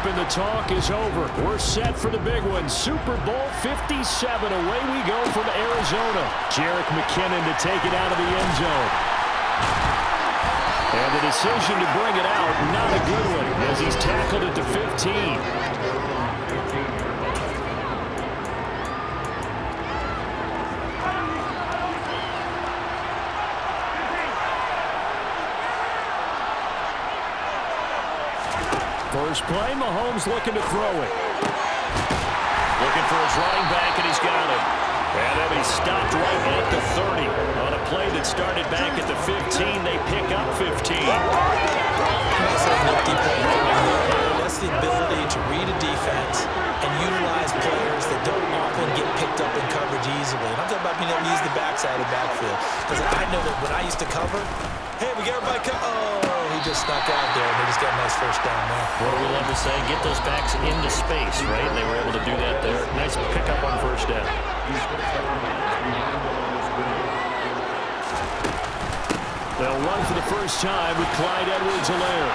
and the talk is over. We're set for the big one. Super Bowl 57. Away we go from Arizona. Jerick McKinnon to take it out of the end zone. And the decision to bring it out, not a good one, as he's tackled at the 15. First play, Mahomes looking to throw it. Looking for his running back, and he's got him. And then he's stopped right at the 30. On a play that started back at the 15, they pick up 15. That's the ability to read a defense and utilize players that don't often get picked up in coverage easily. And I'm talking about being able to use the backside of the backfield. Because I know that when I used to cover, hey, we got everybody he just snuck out there, and they just got a nice first down there. What do we love to say? Get those backs into space, right? And they were able to do that there. Nice pickup on first down. They'll run for the first time with Clyde Edwards-Helaire.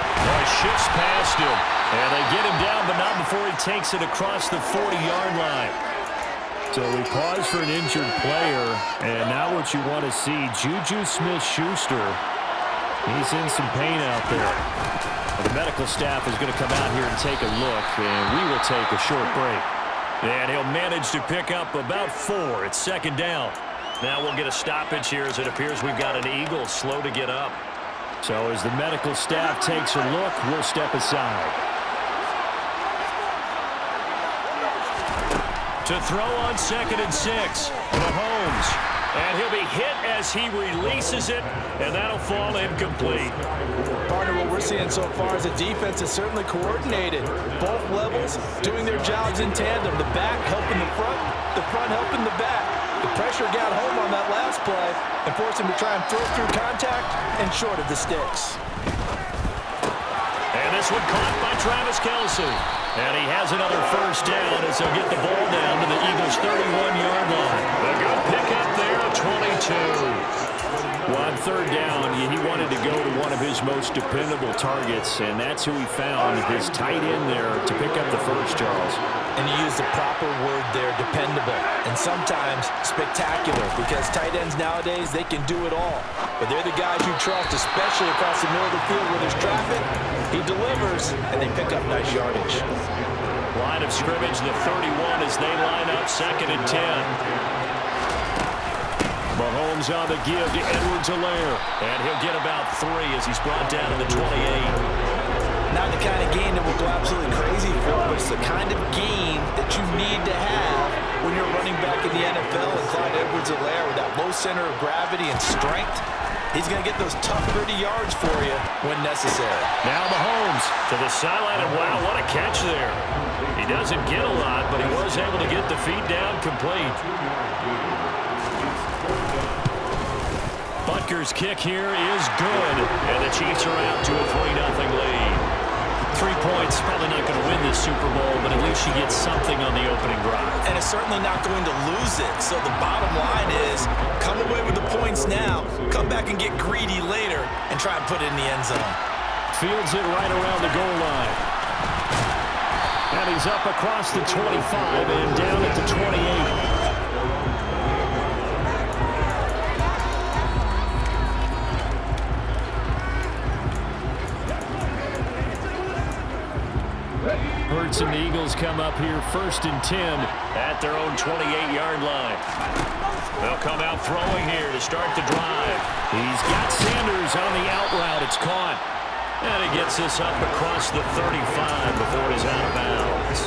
Shifts past him. And they get him down, but not before he takes it across the 40-yard line. So we pause for an injured player, and now what you want to see, Juju Smith-Schuster. He's in some pain out there. Well, the medical staff is going to come out here and take a look, and we will take a short break. And he'll manage to pick up about 4. It's second down. Now we'll get a stoppage here as it appears we've got an Eagle slow to get up. So as the medical staff takes a look, we'll step aside. To throw on 2nd and 6. Mahomes. And he'll be hit as he releases it, and that'll fall incomplete. Partner, what we're seeing so far is the defense is certainly coordinated. Both levels doing their jobs in tandem. The back helping the front helping the back. The pressure got home on that last play and forced him to try and throw through contact and short of the sticks. And this one caught by Travis Kelce. And he has another first down as he'll get the ball down to the Eagles' 31-yard line. A good pickup there at 22. Well, on third down, he wanted to go to one of his most dependable targets, and that's who he found, his tight end there, to pick up the first, Charles. And you use the proper word there, dependable, and sometimes spectacular, because tight ends nowadays, they can do it all. But they're the guys you trust, especially across the middle of the field where there's traffic. He delivers, and they pick up nice yardage. Line of scrimmage, the 31 as they line up 2nd and 10. Mahomes on the give to Edwards-Helaire, and he'll get about 3 as he's brought down to the 28. Not the kind of game that will go absolutely crazy for, but it's the kind of game that you need to have when you're running back in the NFL. And Clyde Edwards-Helaire, with that low center of gravity and strength, he's going to get those tough, gritty yards for you when necessary. Now Mahomes to the sideline, and wow, what a catch there. He doesn't get a lot, but he was able to get the feet down complete. Butker's kick here is good, and the Chiefs are out to a 3-0 lead. 3 points, probably not going to win this Super Bowl, but at least you get something on the opening drive. And it's certainly not going to lose it. So the bottom line is, come away with the points now, come back and get greedy later, and try and put it in the end zone. Fields it right around the goal line. And he's up across the 25 and down at the 28. Hurts and the Eagles come up here 1st and 10 at their own 28-yard line. They'll come out throwing here to start the drive. He's got Sanders on the out route. It's caught. And he gets this up across the 35 before he's out of bounds.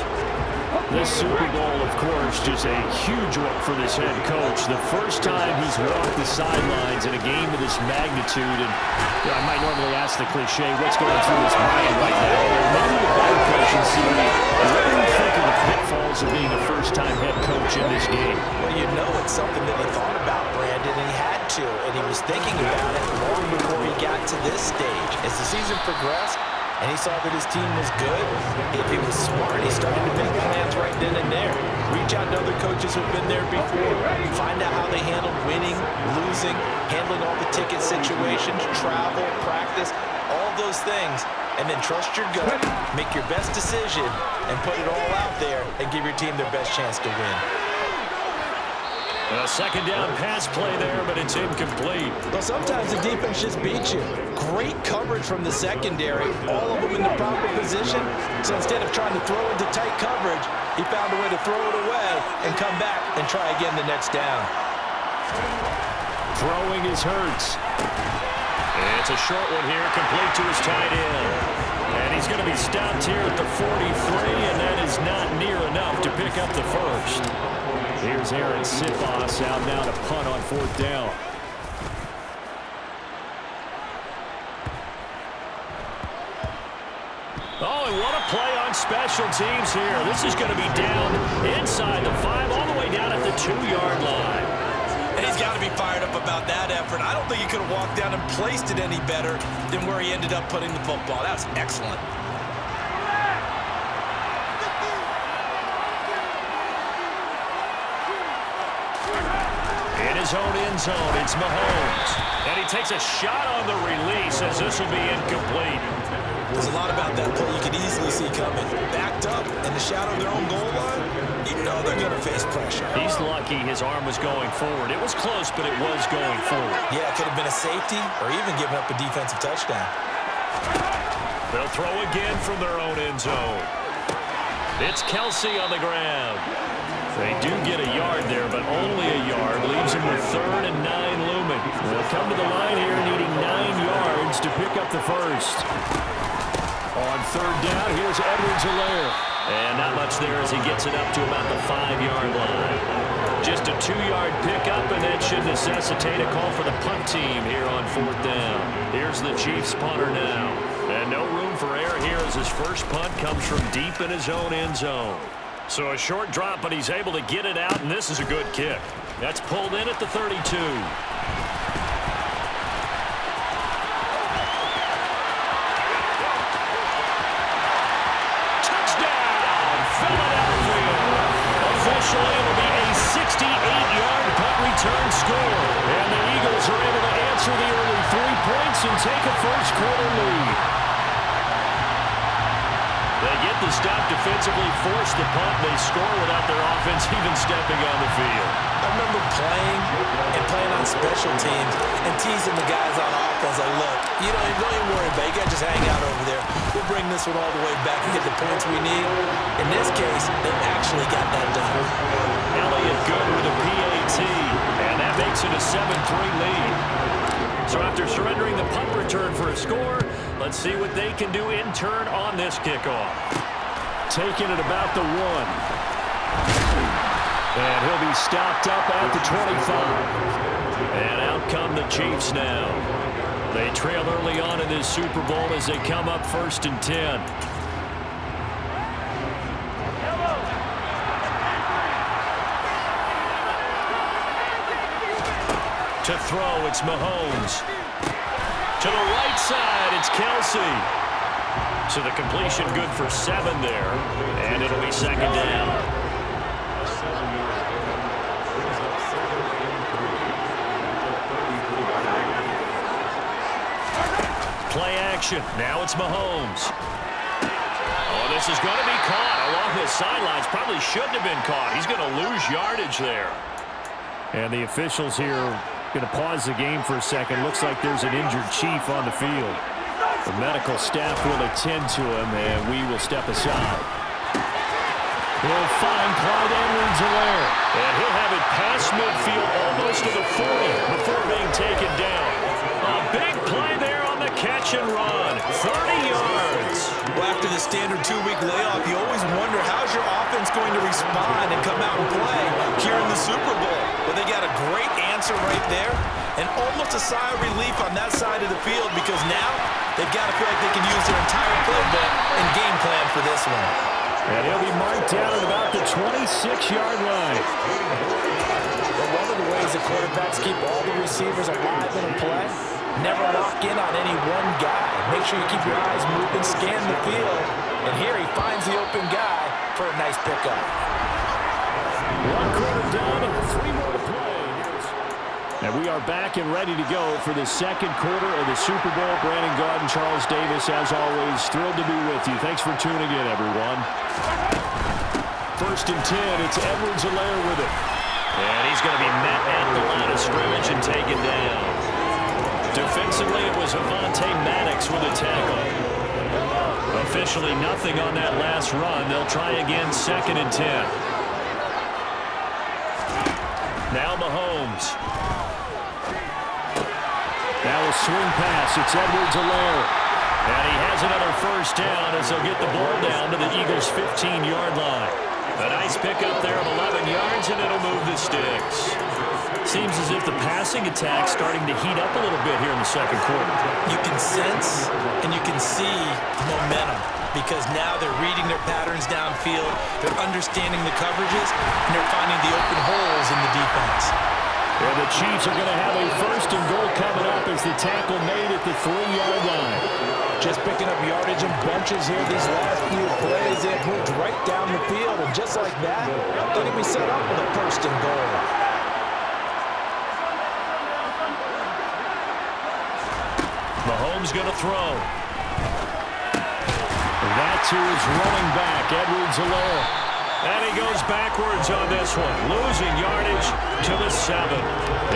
This Super Bowl, of course, just a huge one for this head coach. The first time he's walked the sidelines in a game of this magnitude. And I might normally ask the cliche, what's going through his mind right now? Maybe the better question, what do you think of the pitfalls of being a first-time head coach in this game? Well, you know it's something that he thought about, Brandon, and he had to. And he was thinking about it long before he got to this stage. As the season progressed, and he saw that his team was good, if he was smart, he started to make plans right then and there. Reach out to other coaches who've been there before. Find out how they handled winning, losing, handling all the ticket situations, travel, practice. All of those things, and then trust your gut, make your best decision, and put it all out there and give your team their best chance to win. A second down pass play there, but it's incomplete. Well, sometimes the defense just beats you. Great coverage from the secondary, all of them in the proper position. So instead of trying to throw into tight coverage, he found a way to throw it away and come back and try again the next down. Throwing is Hurts. It's a short one here, complete to his tight end. And he's going to be stopped here at the 43, and that is not near enough to pick up the first. Here's Aaron Sipos out now to punt on fourth down. Oh, and what a play on special teams here. This is going to be down inside the 5, all the way down at the 2-yard line. And he's got to be fired up about that effort. I don't think he could have walked down and placed it any better than where he ended up putting the football. That's excellent. In his own end zone, it's Mahomes. And he takes a shot on the release as this will be incomplete. There's a lot about that play you could easily see coming. Backed up in the shadow of their own goal line, you know they're going to face pressure. He's lucky his arm was going forward. It was close, but it was going forward. Yeah, it could have been a safety or even giving up a defensive touchdown. They'll throw again from their own end zone. It's Kelsey on the ground. They do get a yard there, but only a yard. Leaves him with 3rd and 9 looming. They'll come to the line here needing 9 yards to pick up the first. On 3rd down, here's Edwards-Helaire. And not much there as he gets it up to about the 5-yard line. Just a 2-yard pickup, and that should necessitate a call for the punt team here on 4th down. Here's the Chiefs punter now. And no room for error here as his first punt comes from deep in his own end zone. So a short drop, but he's able to get it out, and this is a good kick. That's pulled in at the 32. Touchdown, Philadelphia. Officially, it'll be a 68-yard punt return score. And the Eagles are able to answer the early 3 points and take a first-quarter lead. They get the stop defensively, force the punt. They score without their offense even stepping on the field. I remember playing on special teams and teasing the guys on offense. Like, look, don't even worry about it. You got to just hang out over there. We'll bring this one all the way back and get the points we need. In this case, they actually got that done. Elliott good with a PAT, and that makes it a 7-3 lead. So after surrendering the punt return for a score, let's see what they can do in turn on this kickoff. Taking it about the 1. And he'll be stopped up at the 25. And out come the Chiefs now. They trail early on in this Super Bowl as they come up 1st and 10. To throw, it's Mahomes. To the right side, it's Kelsey. So the completion good for 7 there, and it'll be 2nd down. Play action. Now it's Mahomes. Oh, this is going to be caught along the sidelines. Probably shouldn't have been caught. He's going to lose yardage there. And the officials here going to pause the game for a second. Looks like there's an injured Chief on the field. The medical staff will attend to him, and we will step aside. He'll find Clyde Edwards-Helaire. And he'll have it past midfield almost to the 40 before being taken down. A big play there on the catch and run. 30 yards. Well, after the standard 2-week layoff, you always wonder how's your offense going to respond and come out and play here in the Super Bowl. Well, they got a great answer right there and almost a sigh of relief on that side of the field because now they've got to feel like they can use their entire playbook and game plan for this one. And he'll be marked down at about the 26-yard line. Well, one of the ways the quarterbacks keep all the receivers alive in a play, never lock in on any one guy. Make sure you keep your eyes moving, scan the field. And here he finds the open guy for a nice pickup. 1 quarter down and 3 more to play. And we are back and ready to go for the second quarter of the Super Bowl. Brandon Gaudin and Charles Davis, as always, thrilled to be with you. Thanks for tuning in, everyone. 1st and 10, it's Edwards-Helaire with it. And he's going to be met at the line of scrimmage and taken down. Defensively, it was Avonte Maddox with a tackle. Officially nothing on that last run. They'll try again, 2nd and 10. Now Mahomes. Now a swing pass. It's Edwards-Helaire. And he has another first down as they'll get the ball down to the Eagles' 15-yard line. A nice pickup there of 11 yards, and it'll move the sticks. Seems as if the passing attack's starting to heat up a little bit here in the second quarter. You can sense and you can see momentum because now they're reading their patterns downfield, they're understanding the coverages, and they're finding the open holes in the defense. And the Chiefs are going to have a 1st and goal coming up as the tackle made at the 3-yard line. Just picking up yardage in bunches here these last few plays. They have moved right down the field, and just like that, they're going to be set up with a 1st and goal. Mahomes going to throw. That to his running back, Edwards-Helaire. And he goes backwards on this one, losing yardage to the 7.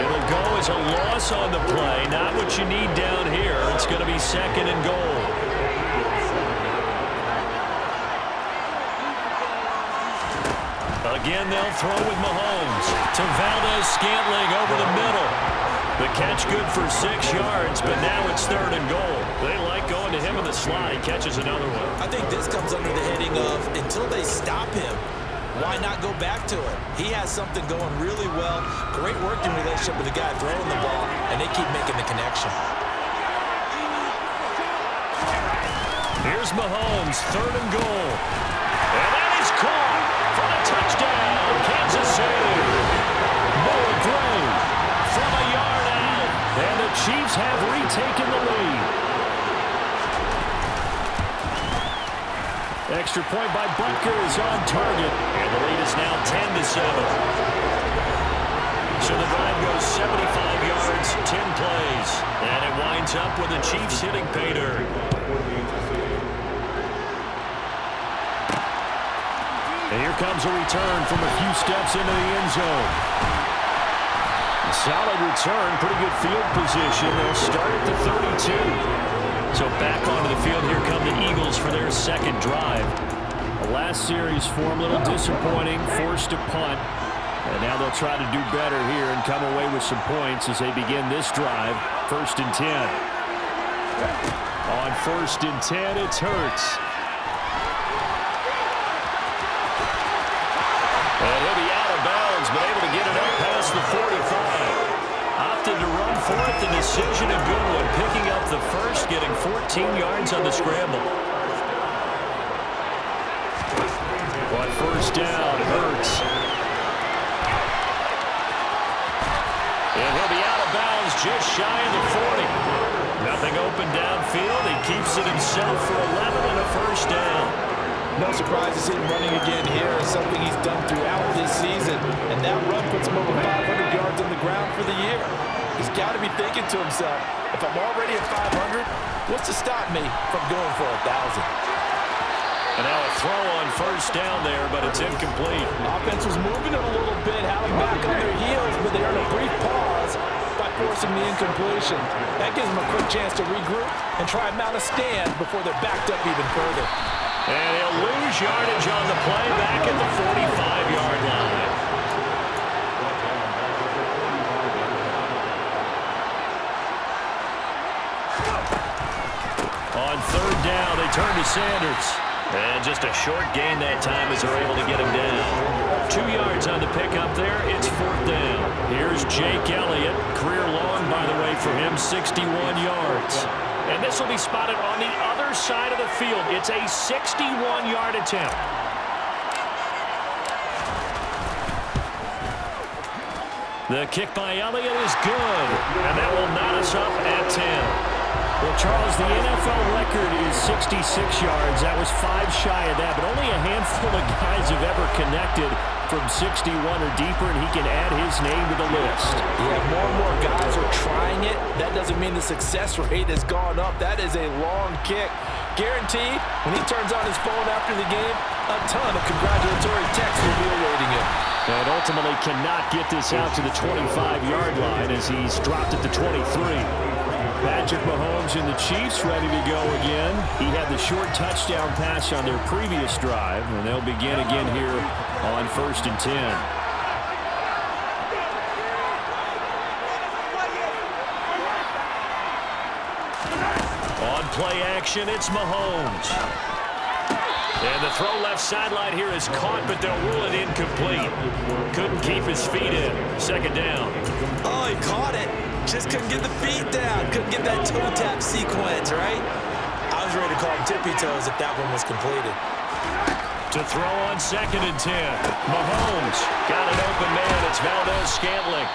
It'll go as a loss on the play. Not what you need down here. It's going to be 2nd and goal. Again, they'll throw with Mahomes to Valdes-Scantling over the middle. The catch good for 6 yards, but now it's 3rd and goal. They like going to him in the slot. He catches another one. I think this comes under the heading of until they stop him, why not go back to it? He has something going really well. Great working relationship with the guy throwing the ball, and they keep making the connection. Here's Mahomes, 3rd and goal. And that is caught for the touchdown. Kansas City. Noah Gray from a yard out. And the Chiefs have retaken the lead. Extra point by Butker is on target. And the lead is now 10-7. So the drive goes 75 yards, 10 plays. And it winds up with the Chiefs hitting pay dirt. And here comes a return from a few steps into the end zone. A solid return, pretty good field position. They'll start at the 32. So back onto the field, here come the Eagles for their 2nd drive. The last series for them, a little disappointing, forced to punt. And now they'll try to do better here and come away with some points as they begin this drive. 1st and 10. On 1st and 10, it's Hurts. And he'll be out of bounds, but able to get it up past the 45. Opted to run for it. The decision a good one. Picking up the 1st, getting 14 yards on the scramble. On 1st down, Hurts. And he'll be out of bounds just shy of the 40. Nothing open downfield. He keeps it himself for 11 and a 1st down. No surprise to see him running again here. It's something he's done throughout this season. And that run puts him over 500 yards on the ground for the year. He's got to be thinking to himself, if I'm already at 500, what's to stop me from going for 1,000? And now a throw on 1st down there, but it's incomplete. Offense was moving it a little bit, having back on their heels, but they earned a brief pause by forcing the incompletion. That gives them a quick chance to regroup and try and mount a stand before they're backed up even further. And he'll lose yardage on the play back at the 45-yard line. On 3rd down, they turn to Sanders. And just a short gain that time as they're able to get him down. 2 yards on the pickup there. It's 4th down. Here's Jake Elliott. Career long, by the way, for him, 61 yards. And this will be spotted on the other side of the field. It's a 61-yard attempt. The kick by Elliott is good. And that will knot us up at 10. Well, Charles, the NFL record is 66 yards. That was 5 shy of that, but only a handful of guys have ever connected from 61 or deeper, and he can add his name to the list. Yeah, more and more guys are trying it. That doesn't mean the success rate has gone up. That is a long kick. Guaranteed, when he turns on his phone after the game, a ton of congratulatory texts will be awaiting him. And ultimately cannot get this out to the 25-yard line as he's dropped at the 23. Patrick Mahomes and the Chiefs ready to go again. He had the short touchdown pass on their previous drive, and they'll begin again here on 1st and 10. On play action, it's Mahomes. And the throw left sideline here is caught, but they'll rule it incomplete. Couldn't keep his feet in. 2nd down. Oh, he caught it. Just couldn't get the feet down. Couldn't get that toe tap sequence, right? I was ready to call him tippy toes if that one was completed. To throw on 2nd and 10. Mahomes got an open man. It's Valdez-Scantling.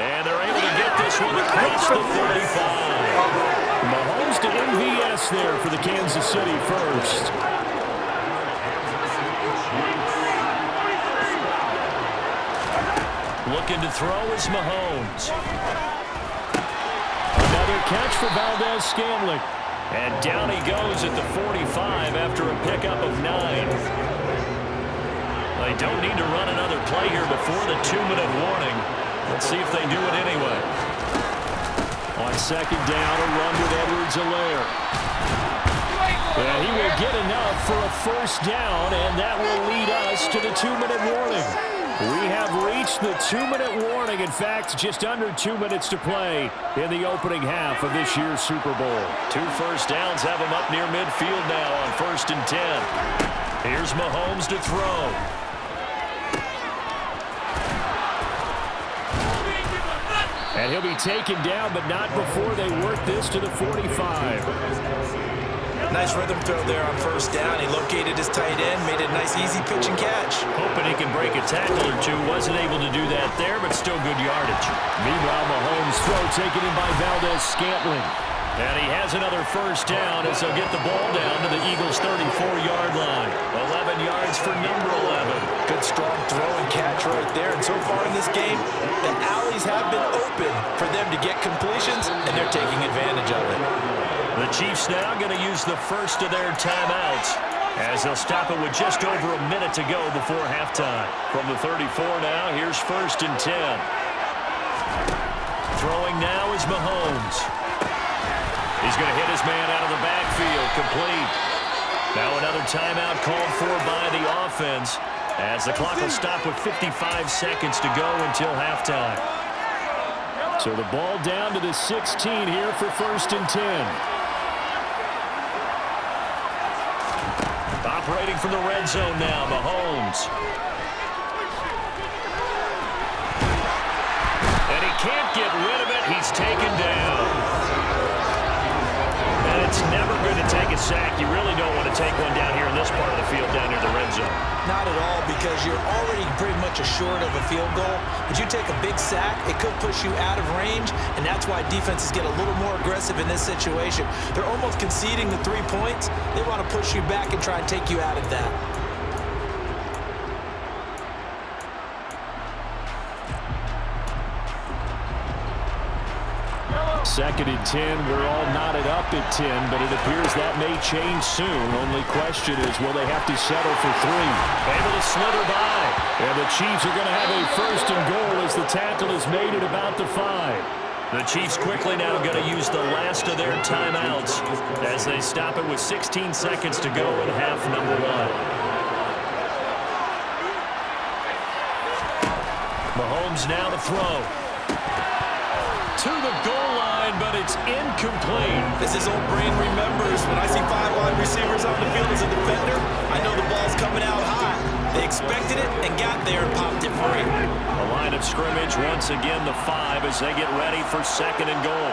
And they're able to get this one across the 35. Mahomes to MVS there for the Kansas City first. Looking to throw is Mahomes. Another catch for Valdez-Scantling. And down he goes at the 45 after a pickup of 9. They don't need to run another play here before the 2-minute warning. Let's see if they do it anyway. On 2nd down, a run with Edwards-Helaire. And he will get enough for a 1st down, and that will lead us to the 2-minute warning. We have reached the 2-minute warning. In fact, just under 2 minutes to play in the opening half of this year's Super Bowl. 2 first downs have him up near midfield now on 1st and 10. Here's Mahomes to throw. And he'll be taken down, but not before they work this to the 45. Nice rhythm throw there on 1st down. He located his tight end, made a nice easy pitch and catch. Hoping he can break a tackle or two. Wasn't able to do that there, but still good yardage. Meanwhile, Mahomes' throw taken in by Valdez-Scantling. And he has another 1st down as they'll get the ball down to the Eagles' 34-yard line. 11 yards for number 11. Good strong throw and catch right there. And so far in this game, the alleys have been open for them to get completions, and they're taking advantage of it. The Chiefs now going to use the first of their timeouts as they'll stop it with just over a minute to go before halftime. From the 34 now, here's 1st and 10. Throwing now is Mahomes. He's going to hit his man out of the backfield, complete. Now another timeout called for by the offense as the clock will stop with 55 seconds to go until halftime. So the ball down to the 16 here for 1st and 10. Operating from the red zone now, Mahomes. And he can't get rid of it. He's taken down. And it's never good to take a sack. You really don't want to take one down here in this part of the field, down near the red zone. Not at all, because you're already pretty much assured of a field goal. But you take a big sack, it could push you out of range, and that's why defenses get a little more aggressive in this situation. They're almost conceding the 3 points. They want to push you back and try and take you out of that. Second and 10. We're all knotted up at 10, but it appears that may change soon. Only question is, will they have to settle for 3? Able to slither by. And the Chiefs are going to have a 1st and goal as the tackle is made at about the 5. The Chiefs quickly now going to use the last of their timeouts as they stop it with 16 seconds to go in half number 1. Mahomes now to throw. To the goal line, but it's incomplete. This is old brain remembers. When I see 5 wide receivers on the field as a defender, I know the ball's coming out high. They expected it and got there and popped it free. A line of scrimmage once again, the 5 as they get ready for 2nd and goal.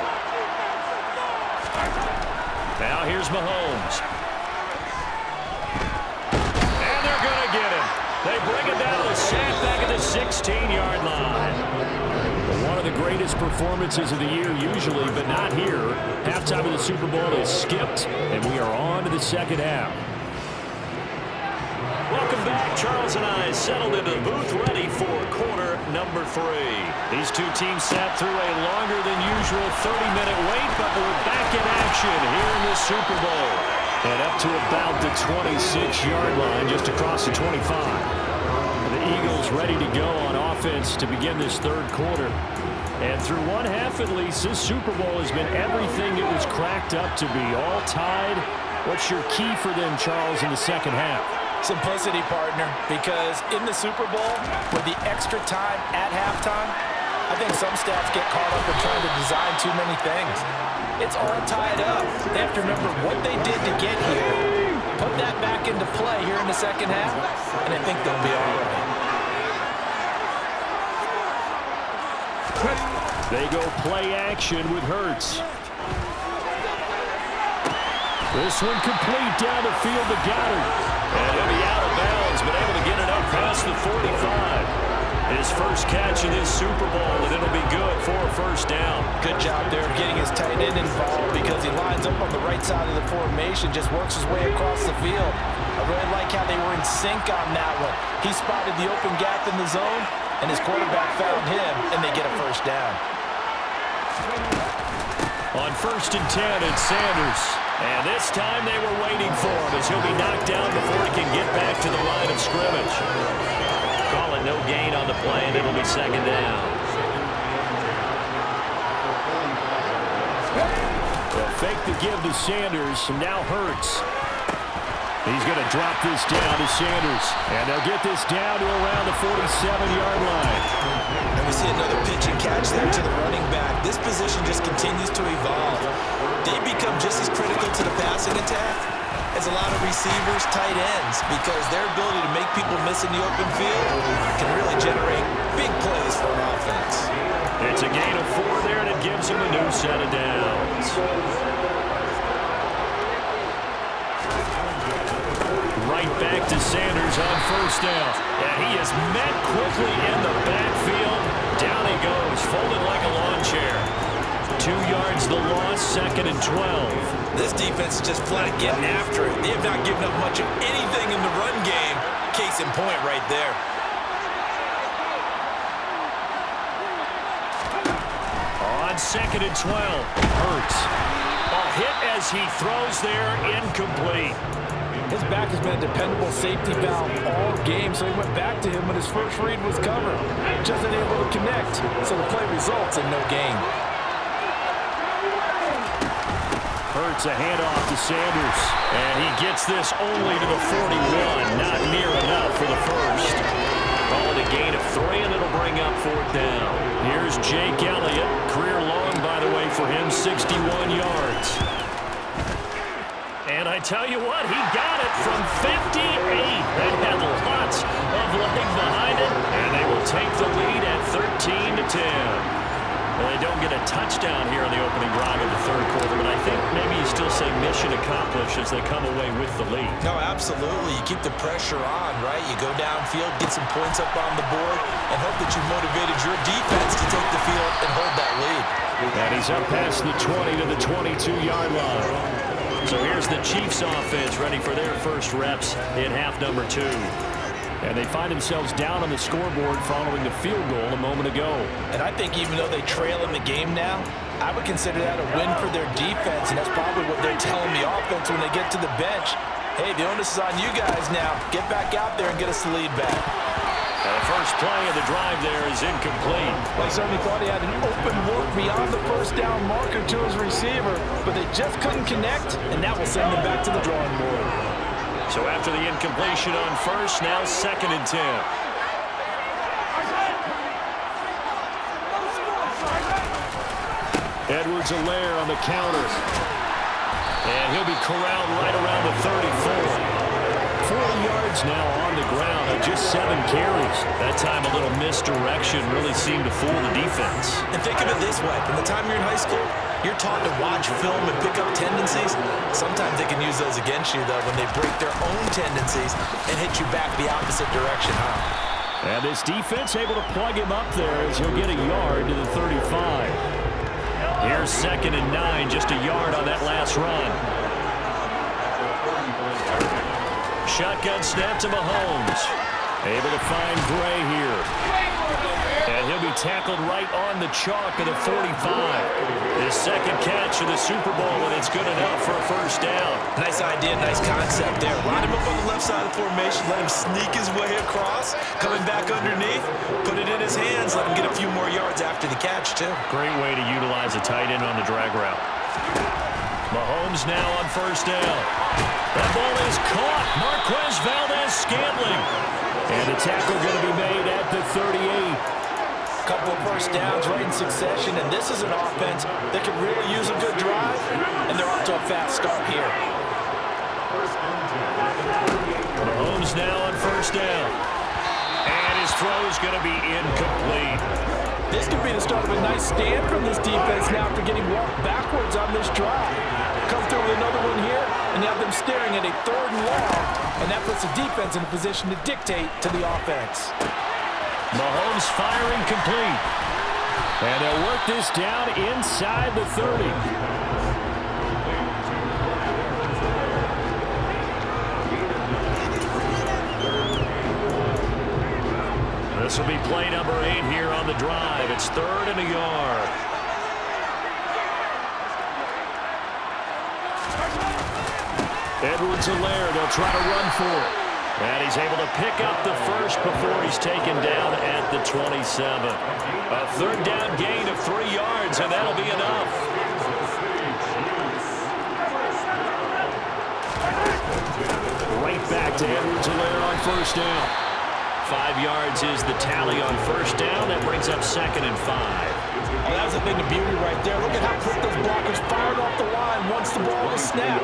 Now here's Mahomes. And they're going to get him. They bring it down to the sack back at the 16-yard line. One of the greatest performances of the year usually, but not here. Halftime of the Super Bowl is skipped, and we are on to the second half. Welcome back. Charles and I settled into the booth ready for quarter number 3. These two teams sat through a longer than usual 30-minute wait, but we're back in action here in the Super Bowl. And up to about the 26-yard line, just across the 25. The Eagles ready to go on offense to begin this third quarter. And through one half at least, this Super Bowl has been everything it was cracked up to be. All tied. What's your key for them, Charles, in the second half? Simplicity, partner, because in the Super Bowl, with the extra time at halftime, I think some stats get caught up in trying to design too many things. It's all tied up. They have to remember what they did to get here, put that back into play here in the second half, and I think they'll be all right. They go play action with Hurts. This one complete down the field to Goddard. And he'll be out of bounds, but able to get it up past the 45. His first catch of this Super Bowl, and it'll be good for a first down. Good job there of getting his tight end involved because he lines up on the right side of the formation, just works his way across the field. I really like how they were in sync on that one. He spotted the open gap in the zone, and his quarterback found him, and they get a first down. On 1st and 10, it's Sanders. And this time they were waiting for him as he'll be knocked down before he can get back to the line of scrimmage. Call it no gain on the play, and it'll be second down. They'll fake the give to Sanders, and now Hurts. He's going to drop this down to Sanders. And they'll get this down to around the 47-yard line. And we see another pitch and catch there to the running back. This position just continues to evolve. They become just as critical to the passing attack as a lot of receivers, tight ends, because their ability to make people miss in the open field can really generate big plays for an offense. It's a gain of 4 there, and it gives him a new set of downs. Right back to Sanders on first down. And he is met quickly in the backfield. Down he goes, folded like a lawn chair. 2 yards the loss, 2nd and 12. This defense is just flat getting after it. They have not given up much of anything in the run game. Case in point right there. On 2nd and 12, Hurts. A hit as he throws there, incomplete. His back has been a dependable safety valve all game, so he went back to him when his first read was covered. Just unable to connect, so the play results in no gain. Hurts a handoff to Sanders, and he gets this only to the 41. Not near enough for the first. Call it a gain of 3, and it'll bring up 4th down. Here's Jake Elliott. Career long, by the way, for him, 61 yards. And I tell you what, he got it from 58. That had lots of leg behind it, and they will take the lead at 13-10. Well, they don't get a touchdown here on the opening drive of the third quarter, but I think maybe you still say mission accomplished as they come away with the lead. No, absolutely. You keep the pressure on, right? You go downfield, get some points up on the board, and hope that you motivated your defense to take the field and hold that lead. And he's up past the 20 to the 22-yard line. So here's the Chiefs offense ready for their first reps in half number 2. And they find themselves down on the scoreboard following the field goal a moment ago. And I think even though they trail in the game now, I would consider that a win for their defense, and that's probably what they're telling the offense when they get to the bench. Hey, the onus is on you guys now. Get back out there and get us the lead back. The first play of the drive there is incomplete. Well, he certainly thought he had an open look beyond the first down marker to his receiver, but they just couldn't connect, and that will send them back to the drawing board. So after the incompletion on first, now 2nd and 10. Edwards-Helaire on the counter. And he'll be corralled right around the 34. 40 yards now on the ground on just 7 carries. That time a little misdirection really seemed to fool the defense. And think of it this way. From the time you're in high school, you're taught to watch film and pick up tendencies. Sometimes they can use those against you, though, when they break their own tendencies and hit you back the opposite direction, huh? And this defense able to plug him up there as he'll get a yard to the 35. Here's 2nd and 9, just a yard on that last run. shotgun snap to Mahomes. Able to find Gray here. And he'll be tackled right on the chalk of the 45. His second catch of the Super Bowl, and it's good enough for a first down. Nice idea, nice concept there. Line him up on the left side of the formation, let him sneak his way across, coming back underneath, put it in his hands, let him get a few more yards after the catch, too. Great way to utilize a tight end on the drag route. Mahomes now on first down. That ball is caught. Marquez Valdes-Scantling. And the tackle going to be made at the 38. Couple of first downs right in succession, and this is an offense that could really use a good drive, and they're off to a fast start here. Mahomes now on first down. And his throw is going to be incomplete. This could be the start of a nice stand from this defense now after getting walked backwards on this drive. Come through with another one here, and you have them staring at a 3rd and long, and that puts the defense in a position to dictate to the offense. Mahomes firing complete. And they'll work this down inside the 30. This will be play number 8 here on the drive. It's 3rd and a yard. Edwards-Helaire, they'll try to run for it. And he's able to pick up the first before he's taken down at the 27. A 3rd down gain of 3 yards, and that'll be enough. Right back to Edwards-Helaire on first down. 5 yards is the tally on first down. That brings up 2nd and 5. Oh, that was a thing of beauty right there. Look at how quick those blockers fired off the line once the ball was snapped.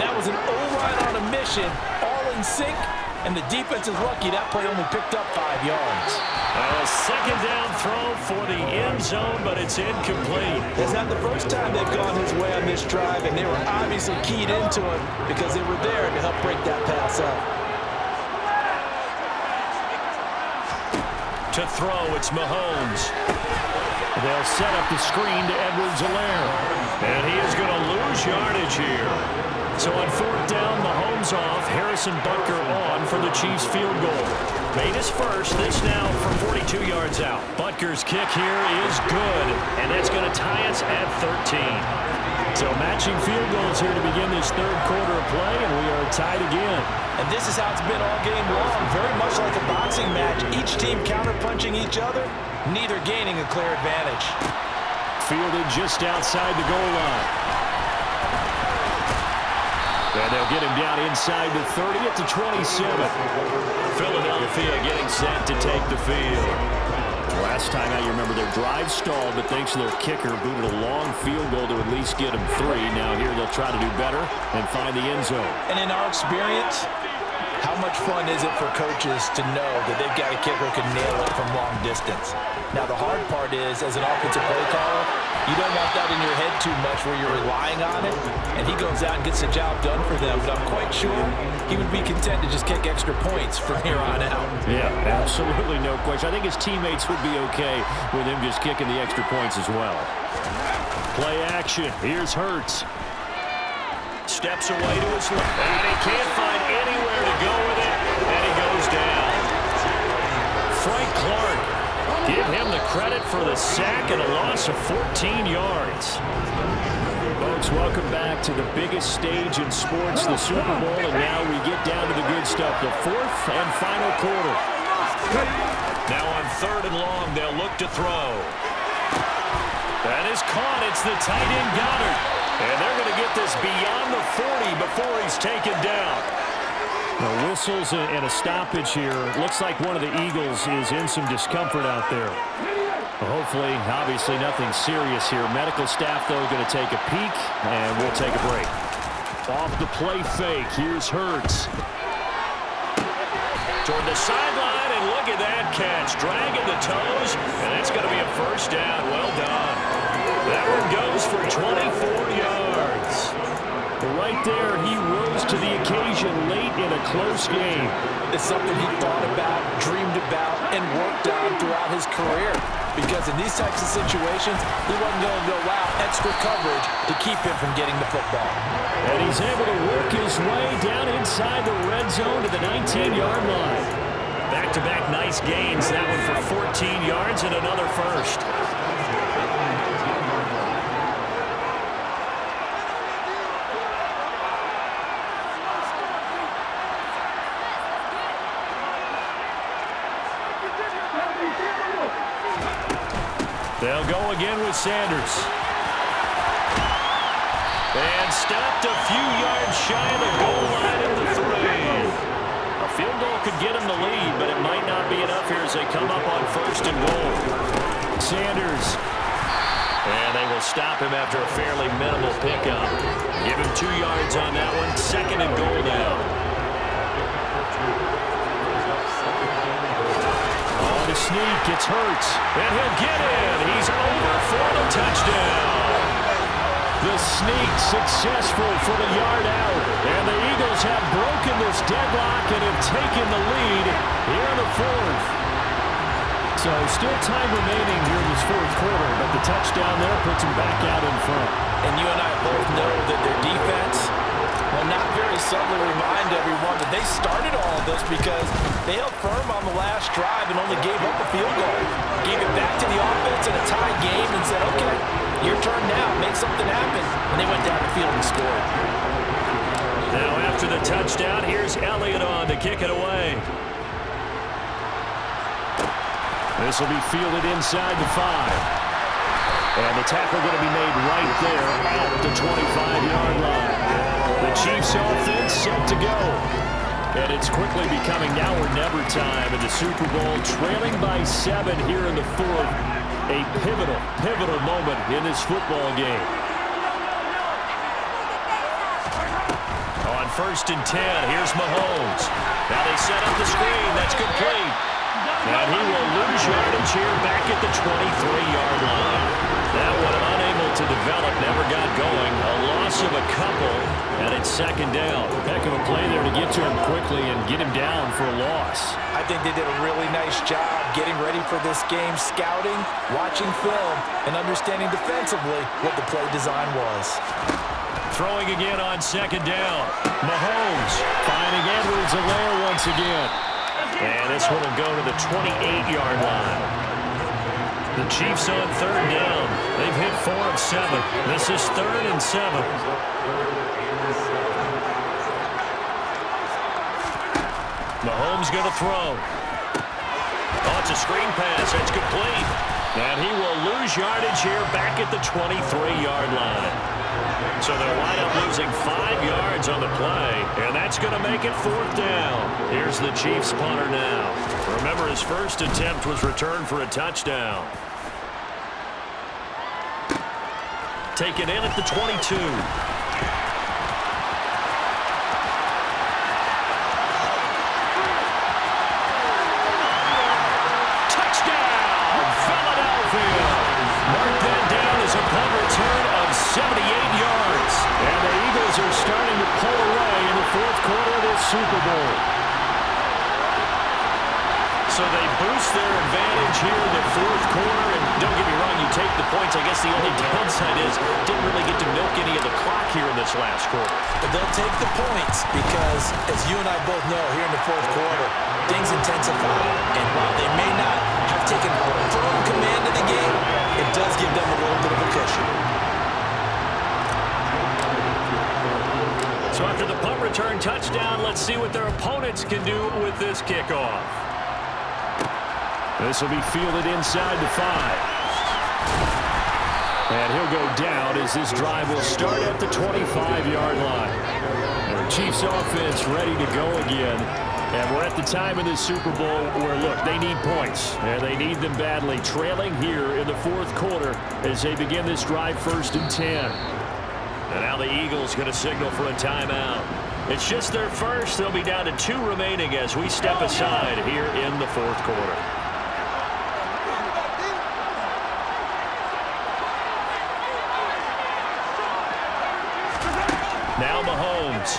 That was an O-line on a mission, all in sync. And the defense is lucky that play only picked up 5 yards. A 2nd down throw for the end zone, but it's incomplete. It's not the first time they've gone his way on this drive, and they were obviously keyed into it because they were there to help break that pass up. To throw, it's Mahomes. They'll set up the screen to Edwards-Helaire. And he is going to lose yardage here. So on 4th down, Mahomes off, Harrison Butker on for the Chiefs field goal. Made his first, this now from 42 yards out. Butker's kick here is good, and that's going to tie us at 13. So matching field goals here to begin this 3rd quarter of play, and we are tied again. And this is how it's been all game long, very much like a boxing match. Each team counter-punching each other, neither gaining a clear advantage. Fielded just outside the goal line. And they'll get him down inside the 30 at the 27. Philadelphia getting set to take the field. Last time out, you remember their drive stalled, but thanks to their kicker, booted a long field goal to at least get them 3. Now here they'll try to do better and find the end zone. And in our experience, how much fun is it for coaches to know that they've got a kicker who can nail it from long distance? Now, the hard part is, as an offensive play caller, you don't want that in your head too much where you're relying on it, and he goes out and gets the job done for them. But I'm quite sure he would be content to just kick extra points from here on out. Yeah, absolutely no question. I think his teammates would be okay with him just kicking the extra points as well. Play action. Here's Hurts. Steps away to his left, and he can't find anywhere to go with it, and he goes down. Frank Clark. Give him the credit for the sack and a loss of 14 yards. Folks, welcome back to the biggest stage in sports, the Super Bowl, and now we get down to the good stuff, the 4th and final quarter. Now on 3rd and long, they'll look to throw. That is caught. It's the tight end Goddard. And they're going to get this beyond the 40 before he's taken down. The whistles and a stoppage here. Looks like one of the Eagles is in some discomfort out there. Hopefully, obviously nothing serious here. Medical staff, though, going to take a peek, and we'll take a break. Off the play fake, here's Hurts. Toward the sideline, and look at that catch. Dragging the toes, and that's going to be a first down. Well done. That one goes for 24 yards. Right there, he rose to the occasion late in a close game. It's something he thought about, dreamed about, and worked on throughout his career. Because in these types of situations, he wasn't going to allow extra coverage to keep him from getting the football. And he's able to work his way down inside the red zone to the 19-yard line. Back-to-back nice gains. That one for 14 yards and another first. They'll go again with Sanders. And stopped a few yards shy of the goal line at the 3. A field goal could get him the lead, but it might not be enough here as they come up on 1st and goal. Sanders. And they will stop him after a fairly minimal pickup. Give him 2 yards on that one. 2nd and goal now. On the sneak, it's Hurts. And he'll get in. He's over for the touchdown. The sneak successful for the yard out. And the Eagles have broken this deadlock and have taken the lead here in the 4th. So still time remaining here in this 4th quarter, but the touchdown there puts them back out in front. And you and I both know that their defense will not very subtly remind everyone that they started all of this because they held firm on the last drive and only gave up a field goal. Gave it back to the offense in a tie game and said, okay, your turn now, make something happen. And they went down the field and scored. Now after the touchdown, here's Elliott on to kick it away. This will be fielded inside the 5. And the tackle going to be made right there at the 25-yard line. The Chiefs offense set to go. And it's quickly becoming now or never time in the Super Bowl, trailing by 7 here in the 4th. A pivotal moment in this football game. On 1st and 10, here's Mahomes. Now they set up the screen. That's complete. And he will lose yardage here back at the 23-yard line. That one unable to develop, never got going. A loss of a couple, and it's 2nd down. Heck of a play there to get to him quickly and get him down for a loss. I think they did a really nice job getting ready for this game, scouting, watching film, and understanding defensively what the play design was. Throwing again on 2nd down. Mahomes finding Edwards-Helaire once again. And this one will go to the 28-yard line. The Chiefs on 3rd down. They've hit 4 of 7. This is 3rd and 7. Mahomes going to throw. Oh, it's a screen pass. That's complete. And he will lose yardage here back at the 23-yard line. So they'll wind up losing 5 yards on the play, and that's going to make it 4th down. Here's the Chiefs punter now. Remember, his first attempt was returned for a touchdown. Taken in at the 22. Touchdown, Philadelphia. Mark that down as a punt return of 78 yards. And the Eagles are starting to pull away in the 4th quarter of this Super Bowl. So they boost their advantage here in the 4th quarter. And don't get me wrong, you take the points. I guess the only downside is didn't really get to milk any of the clock here in this last quarter. But they'll take the points because, as you and I both know, here in the 4th quarter, things intensify. And while they may not have taken firm command of the game, it does give them a little bit of a cushion. So after the punt return touchdown, let's see what their opponents can do with this kickoff. This will be fielded inside the 5. And he'll go down as this drive will start at the 25-yard line. And the Chiefs offense ready to go again. And we're at the time in this Super Bowl where, look, they need points. And they need them badly, trailing here in the 4th quarter as they begin this drive 1st and 10. And now the Eagles going to signal for a timeout. It's just their first. They'll be down to 2 remaining as we step aside here in the 4th quarter. Now Mahomes.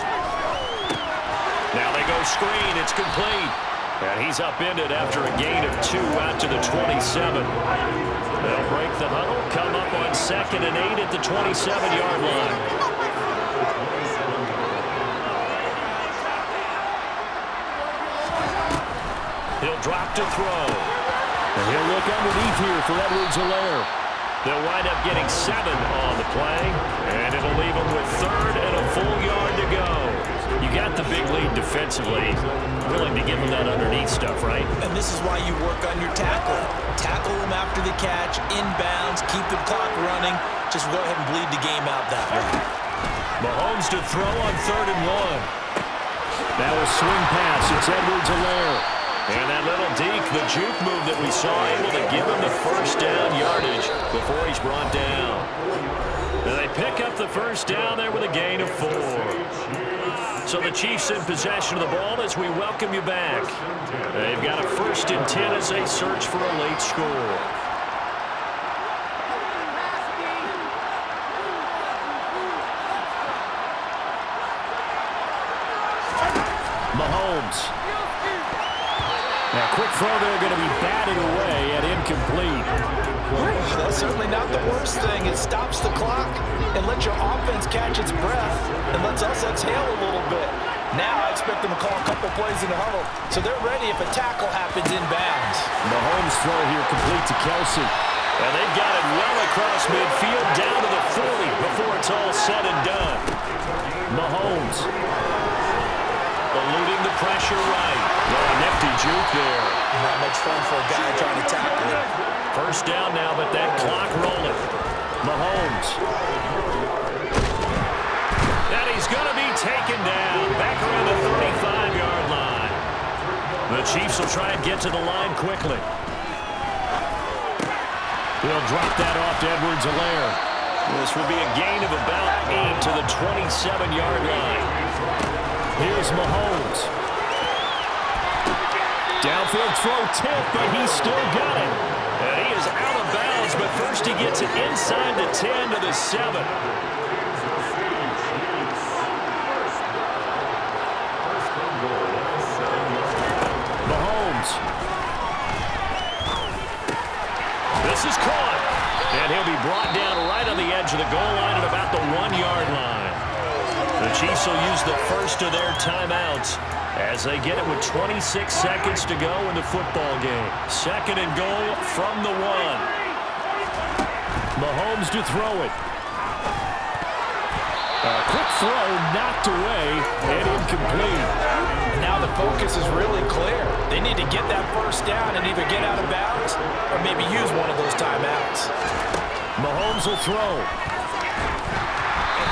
Now they screen. It's complete. And he's upended after a gain of 2 out to the 27. They'll break the huddle, come up on 2nd and 8 at the 27-yard line. He'll drop to throw. And he'll look underneath here for Edwards-Helaire. They'll wind up getting 7 on the play, and it'll leave them with 3rd and a full yard to go. You got the big lead defensively, willing to give them that underneath stuff, right? And this is why you work on your tackling. Tackle them after the catch, inbounds, keep the clock running. Just go ahead and bleed the game out that way. Mahomes to throw on 3rd and 1. Now a swing pass. It's Edwards-Helaire. And that little deke, the juke move that we saw, able to give him the first down yardage before he's brought down. And they pick up the first down there with a gain of 4. So the Chiefs in possession of the ball as we welcome you back. They've got a 1st and 10 as they search for a late score. Mahomes. Now, quick throw there, going to be batted away and incomplete. That's certainly not the worst thing. It stops the clock and lets your offense catch its breath and lets us exhale a little bit. Now I expect them to call a couple plays in the huddle, so they're ready if a tackle happens inbounds. Mahomes' throw here complete to Kelsey. And they've got it well across midfield, down to the 40 before it's all said and done. Mahomes eluding the pressure right. Well, a nifty juke there. Not much fun for a guy trying to tackle it. First down now, but that clock rolling. Mahomes. And he's going to be taken down back around the 35-yard line. The Chiefs will try and get to the line quickly. He'll drop that off to Edwards-Helaire. This will be a gain of about 8 to the 27-yard line. Here's Mahomes. Downfield throw tip, but he's still got it. And he is out of bounds, but first he gets it inside the 10 to the 7. Mahomes. This is caught. And he'll be brought down right on the edge of the goal line at about the 1-yard line. The Chiefs will use the first of their timeouts as they get it with 26 seconds to go in the football game. 2nd and goal from the 1. Mahomes to throw it. A quick throw knocked away and incomplete. Now the focus is really clear. They need to get that first down and either get out of bounds or maybe use one of those timeouts. Mahomes will throw.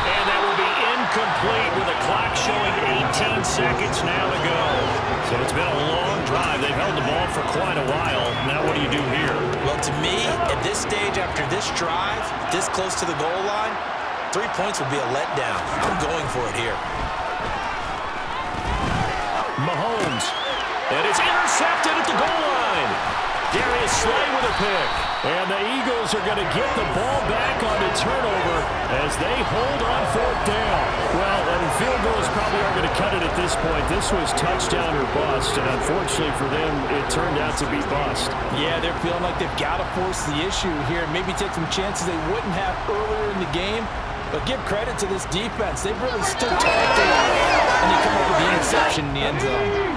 And that will be incomplete with the clock showing 18 seconds now to go. So it's been a long drive. They've held the ball for quite a while. Now what do you do here? Well, to me, at this stage after this drive, this close to the goal line, 3 points would be a letdown. I'm going for it here. Mahomes. And it's intercepted at the goal line. Darius Slay with a pick. And the Eagles are going to get the ball back on the turnover as they hold on 4th down. Well, and field goals probably aren't going to cut it at this point. This was touchdown or bust, and unfortunately for them, it turned out to be bust. Yeah, they're feeling like they've got to force the issue here. Maybe take some chances they wouldn't have earlier in the game. But give credit to this defense. They've really stood tall and they come up with the interception in the end zone.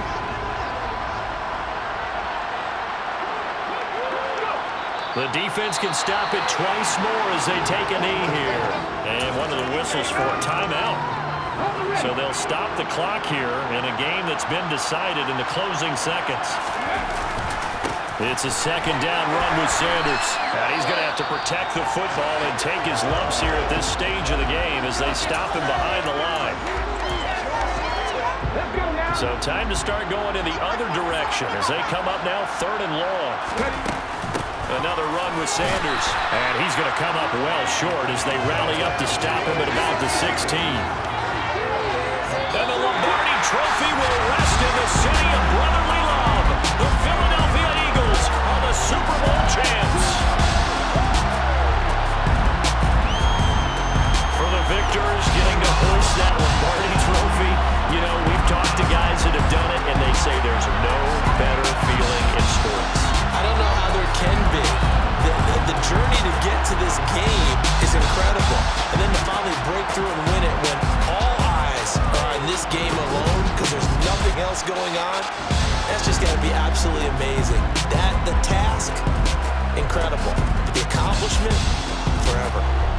The defense can stop it twice more as they take a knee here. And one of the whistles for a timeout. So they'll stop the clock here in a game that's been decided in the closing seconds. It's a 2nd down run with Sanders. And he's going to have to protect the football and take his lumps here at this stage of the game as they stop him behind the line. So time to start going in the other direction as they come up now 3rd and long. Another run with Sanders. And he's going to come up well short as they rally up to stop him at about the 16. And the Lombardi Trophy will rest in the city of brotherly love. The Philadelphia Eagles are the Super Bowl champs. For the victors getting to hoist that Lombardi Trophy, you know, we've talked to guys that have done it. game is incredible. And then to finally break through and win it when all eyes are on this game alone because there's nothing else going on, that's just got to be absolutely amazing. The task, incredible. The accomplishment, forever.